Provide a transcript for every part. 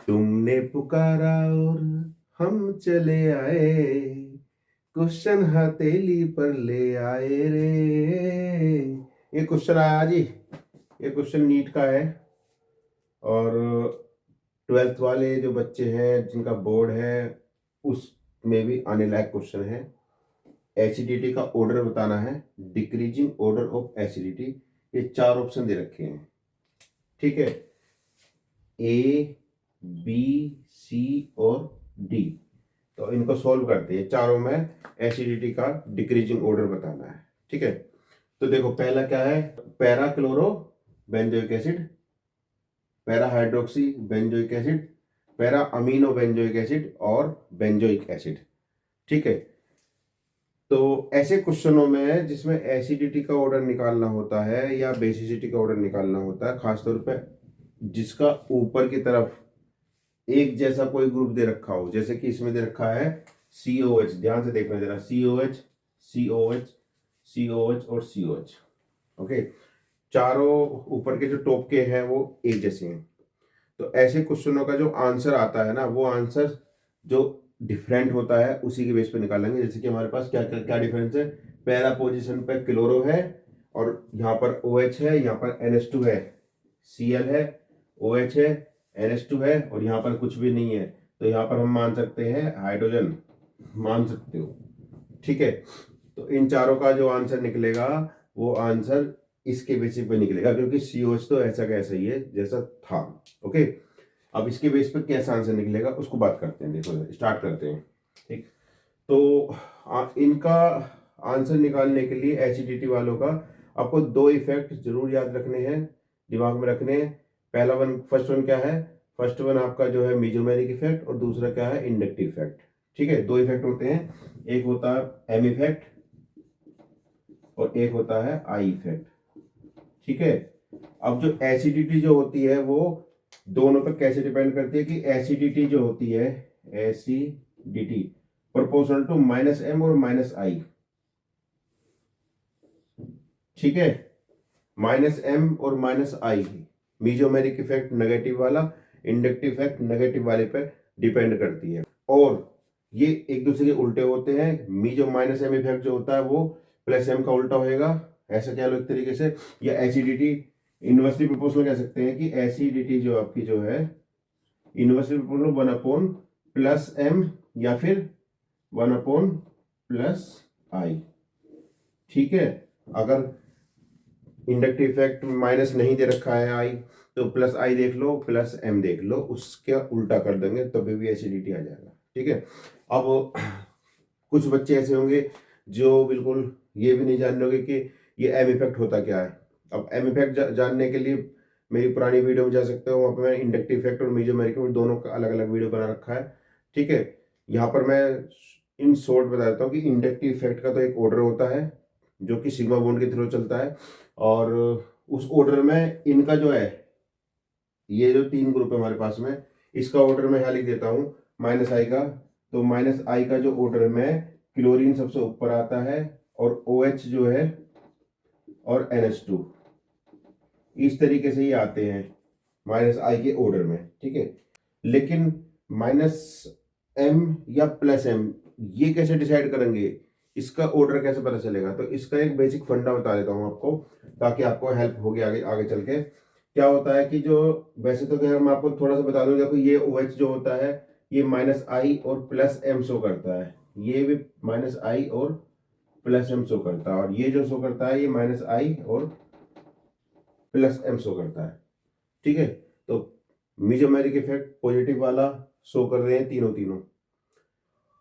तुमने पुकारा और हम चले आए, क्वेश्चन हथेली पर ले आए रे। ये क्वेश्चन आया जी, ये क्वेश्चन नीट का है। और 12th वाले जो बच्चे हैं जिनका बोर्ड है उसमें भी आने लायक क्वेश्चन है। एसिडिटी का ऑर्डर बताना है, डिक्रीजिंग ऑर्डर ऑफ एसिडिटी। ये 4 ऑप्शन दे रखे हैं, ठीक है, ए बी सी और डी। तो इनको सॉल्व करते हैं, चारों में एसिडिटी का डिक्रीजिंग ऑर्डर बताना है, ठीक है। तो देखो पहला क्या है, para chloro benzoic acid, para hydroxy benzoic acid, para amino benzoic acid और बेंजोइक एसिड, ठीक है। तो ऐसे क्वेश्चनों में जिसमें एसिडिटी का ऑर्डर निकालना होता है या बेसिसिटी का ऑर्डर निकालना होता है, खासतौर पे जिसका ऊपर की तरफ एक जैसा कोई ग्रुप दे रखा हो, जैसे कि इसमें दे रखा है COH, ध्यान से देखना जरा, COH COH COH और COH, ओके। चारों ऊपर के जो टॉप के हैं वो एक जैसे हैं। तो ऐसे क्वेश्चनों का जो आंसर आता है ना, वो आंसर जो डिफरेंट होता है उसी के बेस पे निकालेंगे। जैसे कि हमारे पास क्या क्या क्या डिफरेंस है, पहला पोजीशन पे क्लोरो है और यहाँ पर OH है, यहाँ पर NH2 है, Cl है, OH है, NH2 है और यहाँ पर कुछ भी नहीं है। तो यहाँ पर हम मान सकते हैं हाइड्रोजन, मान सकते हो, ठीक है। तो इन चारों का जो आंसर निकलेगा वो आंसर इसके बेसिस पे निकलेगा, क्योंकि COH तो ऐसा का ऐसा ही है जैसा था, ओके। अब इसके बेस पे कैसा आंसर निकलेगा उसको बात करते हैं, देखो स्टार्ट करते हैं, ठीक। तो इनका आंसर निकालने के लिए एसिडिटी वालों का आपको 2 इफेक्ट जरूर याद रखने हैं, दिमाग में रखने हैं। पहला वन, फर्स्ट वन क्या है, फर्स्ट वन आपका जो है मेसोमेरिक इफेक्ट और दूसरा क्या है, इंडक्टिव इफेक्ट, ठीक है। 2 इफेक्ट होते हैं, एक होता है M इफेक्ट और एक होता है I इफेक्ट, ठीक है। अब जो एसिडिटी जो होती है वो दोनों पर कैसे डिपेंड करती है कि एसिडिटी जो होती है, एसिडिटी प्रोपोर्शनल टू -M और -I, ठीक है। -M और -I, मीजोमेरिक इफेक्ट नेगेटिव वाला, इंडक्टिव इफेक्ट नेगेटिव वाले पे डिपेंड करती है। और ये एक दूसरे के उल्टे होते हैं, मीजो -M इफेक्ट जो होता है वो +M का उल्टा होएगा, ऐसा कह लो एक तरीके से। या एसिडिटी इनवर्सली प्रोपोर्शनल कह सकते हैं कि एसिडिटी जो आपकी जो है इनवर्सली प्रोपोर्शनल 1/+M या फिर 1/+I, ठीक है। अगर इंडक्टिव इफेक्ट माइनस नहीं दे रखा है I, तो +I देख लो, +M देख लो, उसके उल्टा कर देंगे तभी भी एसिडिटी आ जाएगा, ठीक है। अब कुछ बच्चे ऐसे होंगे जो बिल्कुल ये भी नहीं जान रहे होंगे कि ये M इफेक्ट होता क्या है। अब M इफेक्ट जानने के लिए मेरी पुरानी वीडियो में जा सकते हो, वहाँ पे मैंने इंडक्टिव इफेक्ट और मेसोमेरिक दोनों का अलग अलग वीडियो बना रखा है, ठीक है। यहाँ पर मैं इन शॉर्ट बता देता हूँ कि इंडक्टिव इफेक्ट का तो एक ऑर्डर होता है जो कि सिग्मा बॉन्ड के थ्रू चलता है, और उस ऑर्डर में इनका जो है, ये जो 3 ग्रुप है हमारे पास में, इसका ऑर्डर मैं यहाँ लिख देता हूँ -I का। तो -I का जो ऑर्डर में क्लोरीन सबसे ऊपर आता है और OH जो है और NH2, इस तरीके से ही आते हैं -I के ऑर्डर में, ठीक है। लेकिन -M या +M ये कैसे डिसाइड करेंगे, इसका ऑर्डर कैसे पता चलेगा? तो इसका एक बेसिक फंडा बता देता हूँ आपको, ताकि आपको हेल्प होगी आगे आगे चल के। क्या होता है कि जो, वैसे तो खैर मैं आपको थोड़ा सा बता दूं, देखो ये OH जो होता है ये -I और +M शो करता है, ये भी -I और +M शो करता है, और ये जो शो करता है ये -I और +M शो करता है, ठीक है। तो मेसोमेरिक इफेक्ट पॉजिटिव वाला शो कर रहे हैं तीनों तीनों।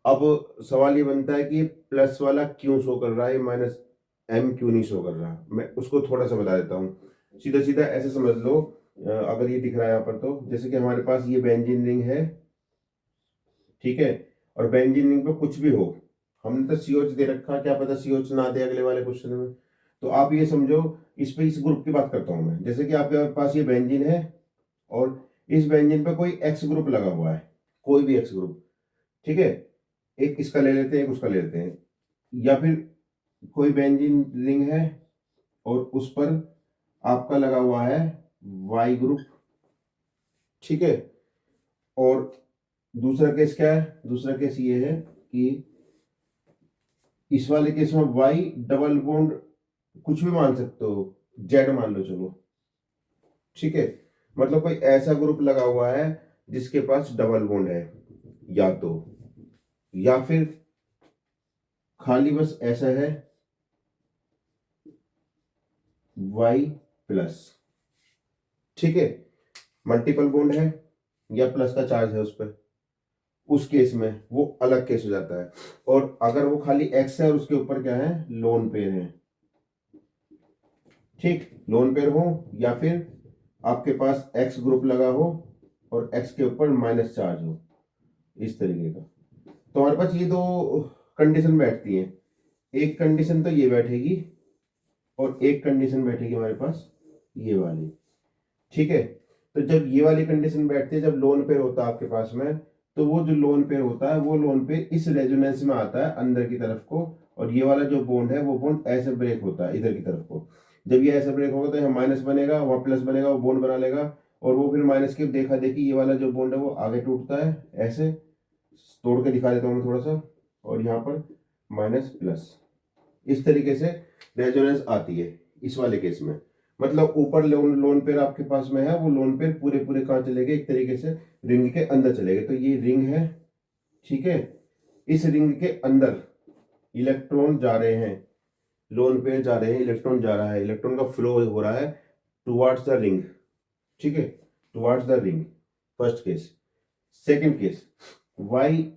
अब सवाल ये बनता है कि प्लस वाला क्यों शो कर रहा है, -M क्यों नहीं शो कर रहा, मैं उसको थोड़ा सा बता देता हूँ। सीधा सीधा ऐसे समझ लो, अगर ये दिख रहा है यहाँ पर, तो जैसे कि हमारे पास ये बेंजीन रिंग है, ठीक है, और बेंजीन रिंग पे कुछ भी हो, हमने तो COH दे रखा, क्या पता COH ना दे अगले वाले क्वेश्चन में। तो आप ये समझो, इस ग्रुप की बात करता हूँ मैं, जैसे कि आपके पास ये बेंजीन है और इस बेंजीन पे कोई X ग्रुप लगा हुआ है, कोई भी X ग्रुप, ठीक है। एक इसका ले लेते हैं, एक उसका ले लेते हैं, या फिर कोई बेंजीन रिंग है और उस पर आपका लगा हुआ है Y ग्रुप, ठीक है। और दूसरा केस क्या है, दूसरा केस ये है कि इस वाले केस में वाई डबल बॉन्ड कुछ भी मान सकते हो, जेड मान लो चलो, ठीक है, मतलब कोई ऐसा ग्रुप लगा हुआ है जिसके पास डबल बॉन्ड है, या तो, या फिर खाली बस ऐसा है वाई प्लस, ठीक है, मल्टीपल बॉन्ड है या प्लस का चार्ज है उस पर, उस केस में वो अलग केस हो जाता है। और अगर वो खाली एक्स है और उसके ऊपर क्या है, लोन पेयर है, ठीक, लोन पेयर हो या फिर आपके पास एक्स ग्रुप लगा हो और एक्स के ऊपर माइनस चार्ज हो, इस तरीके का, तो हमारे पास ये दो कंडीशन बैठती है। एक कंडीशन तो ये बैठेगी और एक कंडीशन बैठेगी हमारे पास ये वाली, ठीक है। तो जब ये वाली कंडीशन बैठती है, जब लोन पेयर होता है आपके पास में, तो वो जो लोन पेयर होता है वो लोन पेयर इस रेजोनेंस में आता है अंदर की तरफ को, और ये वाला जो बॉन्ड है वो बॉन्ड ऐसे ब्रेक होता है इधर की तरफ को। जब ये ऐसे ब्रेक होगा तो यहाँ माइनस बनेगा, वहाँ प्लस बनेगा, वो बॉन्ड बना लेगा, और वो फिर माइनस के देखा देखी ये वाला जो बॉन्ड है वो आगे टूटता है, ऐसे तोड़ के दिखा देता हूँ मैं थोड़ा सा, और यहाँ पर माइनस प्लस, इस तरीके से रेजोनेंस आती है इस वाले केस में। मतलब ऊपर लोन लोन पेयर आपके पास में है, वो लोन पेयर पूरे पूरे कहाँ चले गए, एक तरीके से रिंग के अंदर चले गए। तो ये रिंग है, ठीक है, इस रिंग के अंदर इलेक्ट्रॉन जा रहे हैं, लोन पेयर जा रहे हैं, इलेक्ट्रॉन जा रहा है, इलेक्ट्रॉन का फ्लो हो रहा है टुवर्ड्स द रिंग, ठीक है, towards the ring, first case. Second case, Y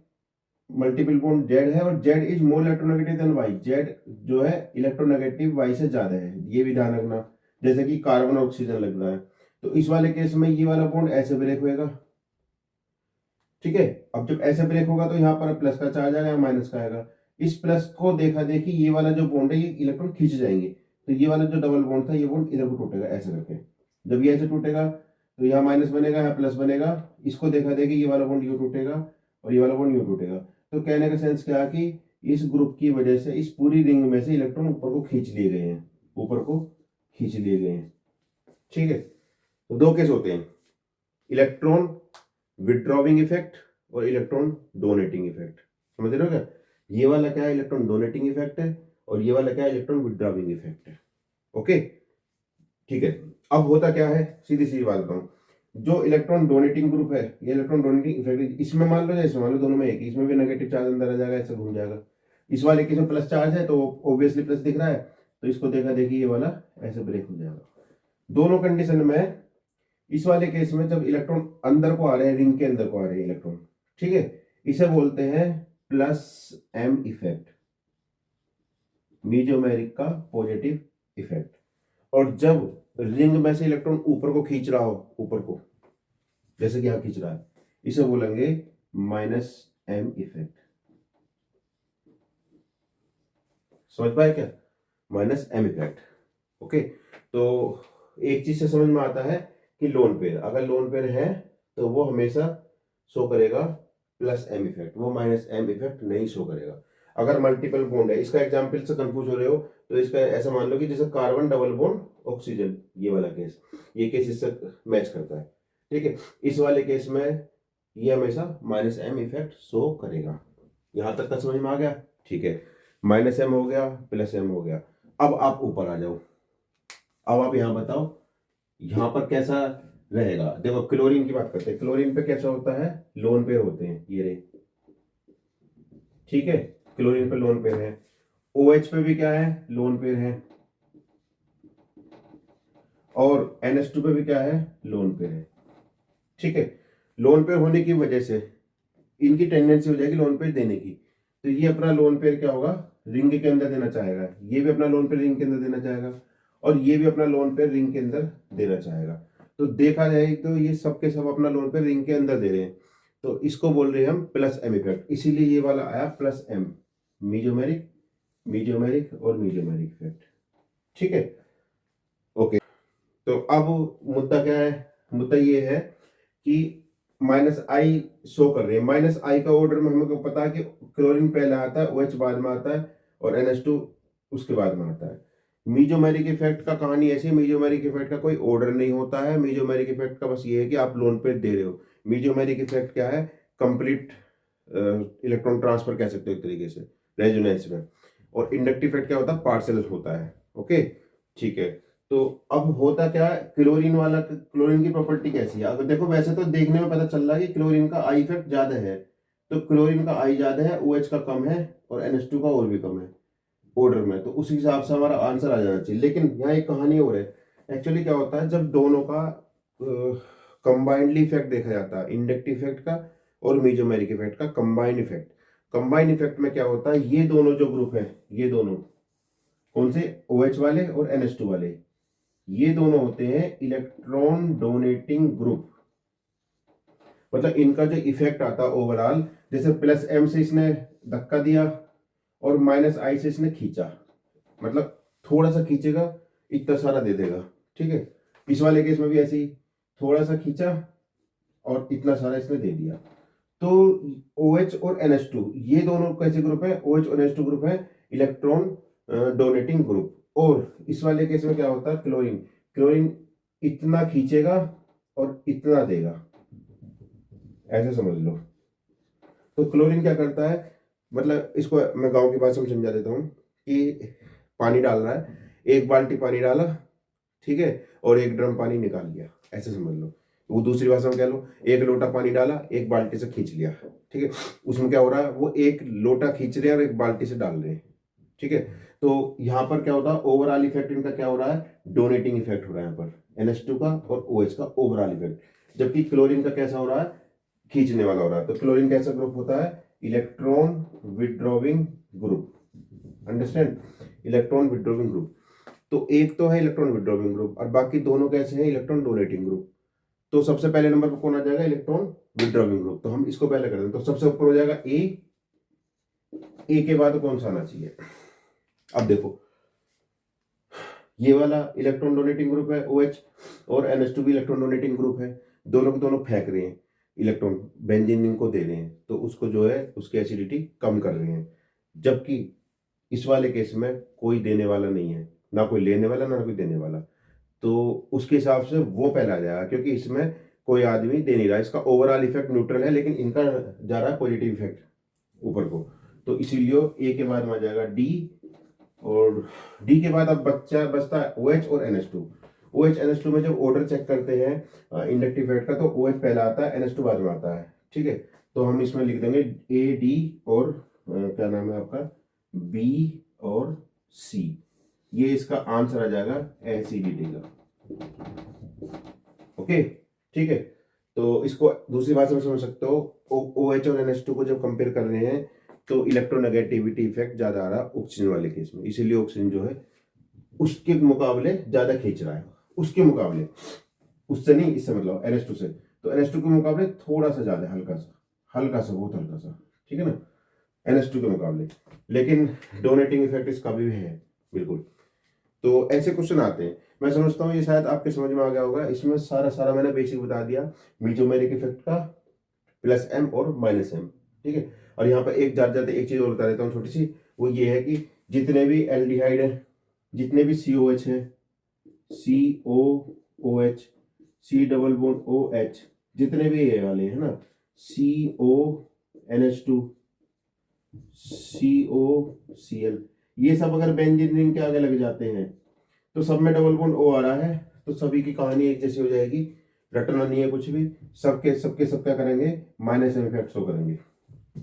multiple bond Z है और Z is more electronegative than Y, Z जो है इलेक्ट्रोनेगेटिव वाई से ज्यादा है, ये भी ध्यान रखना, जैसे कि कार्बन और ऑक्सीजन लग रहा है। तो इस वाले केस में ये वाला बॉन्ड ऐसे ब्रेक होएगा, ठीक है। अब जब ऐसे ब्रेक होगा तो यहाँ पर प्लस का चार्ज आएगा, माइनस का आएगा, इस प्लस को देखा देखी ये वाला जो बॉन्ड है ये इलेक्ट्रॉन खींच जाएंगे, तो ये वाला जो डबल बॉन्ड था ये बॉन्ड इधर को टूटेगा ऐसे करके। जब ये ऐसे टूटेगा तो यहाँ माइनस बनेगा, यहाँ प्लस बनेगा, इसको देखा देखी ये वाला बॉन्ड यूं टूटेगा और ये वाला बॉन्ड यूं टूटेगा। तो कहने का सेंस क्या, कि इस ग्रुप की वजह से इस पूरी रिंग में से इलेक्ट्रॉन ऊपर को खींच लिए गए हैं, ऊपर को खींच लिए गए हैं, ठीक है। तो दो केस होते हैं, इलेक्ट्रॉन विड्रॉविंग इफेक्ट और इलेक्ट्रॉन डोनेटिंग इफेक्ट, समझ रहे हो क्या। ये वाला क्या है, इलेक्ट्रॉन डोनेटिंग इफेक्ट है, और ये वाला क्या है, इलेक्ट्रॉन विड्रॉविंग इफेक्ट है, ओके, ठीक है। अब होता क्या है, सीधी सीधी बात बताऊं, जो इलेक्ट्रॉन डोनेटिंग ग्रुप है, ये इलेक्ट्रॉन डोनेटिंग इफेक्ट, इसमें मान लो या इसमें मान लो, दोनों में एक, इसमें भी नेगेटिव चार्ज अंदर आ जाएगा, ऐसे घूम जाएगा। इस वाले के इसमें प्लस चार्ज है तो ऑब्वियसली प्लस दिख रहा है, तो इसको देखा देखी ये वाला ऐसे ब्रेक हो जाएगा। दोनों कंडीशन में, इस वाले केस में जब इलेक्ट्रॉन अंदर को आ रहे हैं, रिंग के अंदर को आ रहे हैं इलेक्ट्रॉन, ठीक है, इसे बोलते हैं प्लस एम इफेक्ट, मीजोमेरिक का पॉजिटिव इफेक्ट। और जब रिंग में से इलेक्ट्रॉन ऊपर को खींच रहा हो, ऊपर को जैसे कि यहां खींच रहा है, इसे बोलेंगे माइनस एम इफेक्ट। समझ पाए क्या, माइनस एम इफेक्ट, ओके। तो एक चीज से समझ में आता है कि लोन पेयर, अगर लोन पेयर है तो वो हमेशा शो करेगा प्लस एम इफेक्ट, वो माइनस एम इफेक्ट नहीं शो करेगा। अगर मल्टीपल बॉन्ड है, इसका एग्जांपल से कंफ्यूज हो रहे हो तो इसका ऐसा मान लो कि जैसे कार्बन डबल बॉन्ड ऑक्सीजन, ये वाला केस, ये केस इससे मैच करता है, ठीक है। इस वाले केस में ये हमेशा माइनस एम इफेक्ट शो करेगा। यहां तक का समझ में आ गया, ठीक है, माइनस एम हो गया, प्लस एम हो गया। अब आप ऊपर आ जाओ, अब आप यहां बताओ यहां पर कैसा रहेगा। देखो क्लोरीन की बात करते हैं, क्लोरीन पे कैसा होता है, लोन पेयर होते हैं ये रहे, ठीक है, क्लोरीन पे लोन पेयर है। OH पे भी क्या है, लोन पेयर है, और NH2 पे भी क्या है, लोन पेयर है, ठीक है। लोन पेयर होने की वजह से इनकी टेंडेंसी हो जाएगी लोन पेयर देने की, तो ये अपना लोन पेयर क्या होगा, रिंग के अंदर देना चाहेगा, ये भी अपना लोन पेयर रिंग के अंदर देना चाहेगा, और ये भी अपना लोन पेयर रिंग के अंदर देना चाहेगा। तो देखा जाए तो ये सब के सब अपना लोन पेयर रिंग के अंदर दे रहे हैं, तो इसको बोल रहे हैं हम प्लस एम इफेक्ट, इसीलिए ये वाला आया प्लस एम, मीजोमेरिक, मीजोमेरिक और मीजोमेरिक इफेक्ट, ठीक है, ओके। तो अब मुद्दा क्या है, मुद्दा ये है कि माइनस आई शो कर रही है, माइनस आई का ऑर्डर में हमको पता है कि क्लोरीन पहले आता है, OH बाद में आता है, और NH2 उसके बाद में आता है। मीजोमेरिक इफेक्ट का कहानी ऐसी है, मीजोमेरिक इफेक्ट का कोई ऑर्डर नहीं होता है। मीजोमेरिक इफेक्ट का बस ये है कि आप लोन पे दे रहे हो। मीजोमेरिक इफेक्ट क्या है, कंप्लीट इलेक्ट्रॉन ट्रांसफर कह सकते हो एक तरीके से रेजोनेंस में। और इंडक्टिव इफेक्ट क्या होता है, पार्शियल होता है। ओके, ठीक है। तो अब होता क्या है, क्लोरीन वाला, क्लोरीन की प्रॉपर्टी कैसी है, अगर देखो वैसे तो देखने में पता चल रहा है कि क्लोरीन का आई इफेक्ट ज्यादा है, तो क्लोरीन का आई ज्यादा है, OH का कम है, और NH2 का और भी कम है ऑर्डर में, तो उस हिसाब से हमारा आंसर आ जाना चाहिए। लेकिन यहाँ एक कहानी और है। एक्चुअली क्या होता है, जब दोनों का कंबाइंडली इफेक्ट देखा जाता है, इंडक्टिव इफेक्ट का और मेजोमेरिक इफेक्ट का कंबाइंड इफेक्ट, कंबाइंड इफेक्ट में क्या होता है, ये दोनों जो ग्रुप है, ये दोनों कौन से, OH वाले और NH2 वाले, ये दोनों होते हैं इलेक्ट्रॉन डोनेटिंग ग्रुप। मतलब इनका जो इफेक्ट आता है ओवरऑल, जैसे +M से इसने धक्का दिया और -I से इसने खींचा, मतलब थोड़ा सा खींचेगा, इतना सारा दे देगा। ठीक है, इस वाले केस में भी ऐसे ही थोड़ा सा खींचा और इतना सारा इसने दे दिया। तो OH और NH2 ये दोनों कैसे ग्रुप है, OH और NH2 ग्रुप है इलेक्ट्रॉन डोनेटिंग ग्रुप। और इस वाले केस में क्या होता है, क्लोरीन, क्लोरीन इतना खींचेगा और इतना देगा, ऐसे समझ लो। तो क्लोरीन क्या करता है, मतलब इसको मैं गांव की भाषा में समझा देता हूँ कि पानी डाल रहा है, एक बाल्टी पानी डाला, ठीक है, और एक ड्रम पानी निकाल लिया, ऐसे समझ लो। वो दूसरी भाषा में कह लो, एक लोटा पानी डाला, एक बाल्टी से खींच लिया। ठीक है, उसमें क्या हो रहा है, वो एक लोटा खींच रहे हैं और एक बाल्टी से डाल रहे हैं। ठीक है, तो यहाँ पर क्या होता है, ओवरऑल इफेक्ट इनका क्या हो रहा है, डोनेटिंग इफेक्ट हो रहा है यहाँ पर NH2 का और OH का ओवरऑल इफेक्ट। जबकि क्लोरीन का कैसा हो रहा है, खींचने वाला हो रहा है। तो क्लोरीन कैसा ग्रुप होता है, electron withdrawing group. Understand, electron withdrawing group. तो एक तो है इलेक्ट्रॉन विड्रॉविंग ग्रुप, और बाकी दोनों कैसे हैं, इलेक्ट्रॉन डोनेटिंग ग्रुप। तो सबसे पहले नंबर पर कौन आ जाएगा, इलेक्ट्रॉन विड्रॉविंग ग्रुप। तो हम इसको पहले कर दें, तो सबसे ऊपर हो जाएगा ए के बाद कौन सा आना चाहिए। अब देखो, ये वाला इलेक्ट्रॉन डोनेटिंग ग्रुप है OH, और NH2 भी इलेक्ट्रॉन डोनेटिंग ग्रुप है। दोनों के दोनों फेंक रहे हैं इलेक्ट्रॉन, बेंजीन को दे रहे हैं, तो उसको जो है उसकी एसिडिटी कम कर रहे हैं। जबकि इस वाले केस में कोई देने वाला नहीं है, ना कोई लेने वाला, ना कोई देने वाला। तो उसके हिसाब से वो पहला आ जाएगा, क्योंकि इसमें कोई आदमी दे नहीं रहा। इसका ओवरऑल इफेक्ट न्यूट्रल है, लेकिन इनका जा रहा है पॉजिटिव इफेक्ट ऊपर को। तो इसीलिए ए के बाद में आ जाएगा D, और D के बाद अब बचता है OH और NH2। OH NH2 में जब ऑर्डर चेक करते हैं इंडक्टिव इफेक्ट का, तो OH पहला आता है, NH2 बाद में आता है। ठीक है, तो हम इसमें लिख देंगे A D और क्या नाम है आपका, B और C। ये इसका आंसर आ जाएगा एसिडिटी का। ओके, ठीक है। तो इसको दूसरी भाषा में समझ सकते हो, OH और NH2 को जब कंपेयर कर रहे हैं, तो इलेक्ट्रोनेगेटिविटी इफेक्ट ज्यादा आ रहा है ऑक्सीजन वाले केस में, इसीलिए ऑक्सीजन जो है उसके मुकाबले ज्यादा खींच रहा है, उसके मुकाबले, उससे नहीं, इससे मतलब NH2 से। तो NH2 के मुकाबले थोड़ा सा ज्यादा, हल्का सा, हल्का सा, बहुत हल्का सा, ठीक है ना, NH2 के मुकाबले। लेकिन डोनेटिंग इफेक्ट इसका भी है बिल्कुल। तो ऐसे क्वेश्चन आते हैं। मैं समझता हूँ ये शायद आपके समझ में आ गया होगा। इसमें सारा सारा मैंने बेसिक बता दिया, मीजोमेरिक इफेक्ट का, +M और -M। ठीक है, और यहाँ पर एक जाते जाते एक चीज और बता देता हूँ छोटी सी, वो ये है कि जितने भी एल्डिहाइड है, जितने भी COH है, COOH, C double bond OH, जितने भी ये वाले हैं ना, CONH2, COCl, ये सब अगर बेंजीन रिंग के आगे लग जाते हैं, तो सब में डबल बॉन्ड O आ रहा है, तो सभी की कहानी एक जैसी हो जाएगी, रटना नहीं है कुछ भी, सबके सबके सब क्या करेंगे, -M इफेक्ट शो करेंगे।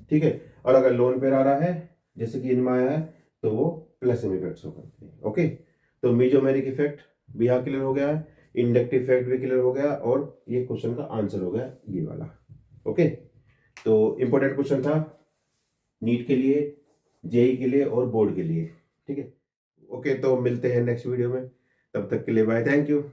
ठीक है, और अगर लोन पेयर आ रहा है, जैसे कि इनमें आया है, तो वो +M इफेक्ट शो करते हैं। ओके, तो मीजोमेरिक इफेक्ट भी यहाँ क्लियर हो गया है, इंडक्टिव इफेक्ट भी क्लियर हो गया, और ये क्वेश्चन का आंसर हो गया ये वाला। ओके, तो इंपॉर्टेंट क्वेश्चन था नीट के लिए, JEE के लिए और बोर्ड के लिए। ठीक है, ओके, तो मिलते हैं नेक्स्ट वीडियो में, तब तक के लिए बाय, थैंक यू।